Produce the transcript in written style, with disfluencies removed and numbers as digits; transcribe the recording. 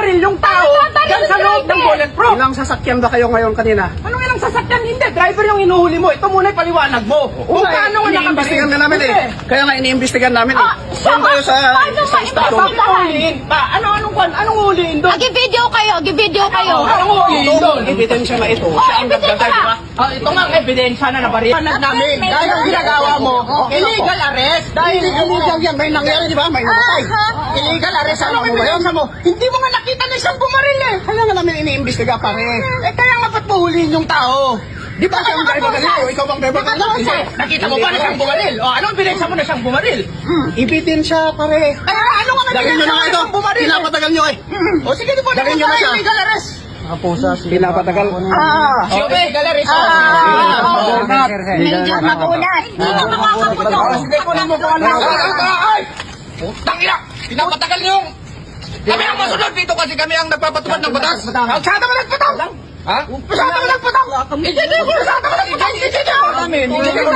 bumaril yung tao dyan sa loob ng bulletproof. Ilang sasakyan ba kayo ngayon kanina? Anong ilang sasakyan? Hindi, driver yung hinuhuli mo. Ito muna yung paliwanag mo. Kung paano nga iniimbestigan nakabaril. na namin eh. Kaya nga iniimbestigan namin eh. Doon tayo sa station. Bakit huliin pa? Anong huliin doon? Agi-video kayo, agi-video kayo. Anong huliin doon? Ebidensya na ito. Oh, ebidensya na. Ito nga ang ebidensya na nabaril. Namin, dahil ang ginagawa mo, illegal arrest. Dahil Illegal yan. May nangyari di ba? May namatay. illegal arrest. Ano ebidensya mo? Hindi mo nga nakita na siyang bumaril eh. Kaya nga namin iniimbestiga pare. Kaya nga ba't pahuliin yung tao? Di ba kayong driver kanina? Ikaw bang driver kanina? Hindi. Nakita mo ba na siyang bumaril? O, anong ebidensya mo na siyang bumaril? Ebidensya pare. Kaya ano nga Dalhin nyo na nga ito. bumaril? Pinapatagal nyo eh. O sige, di po Dalhin nyo na siya. illegal arrest. Pinapatagal. Si illegal arrest. Medyo magulat. Dito makakaputo. Sige, kunin mo kung ano. Ay! Putang ina! Pinapatagal niyo! Kami ang masunod dito kasi kami ang nagpapatupad ng batas. Masyado mo nagpatang! Ha? Masyado mo nagpatang! Hindi ko masyado mo nagpatang! Hindi ko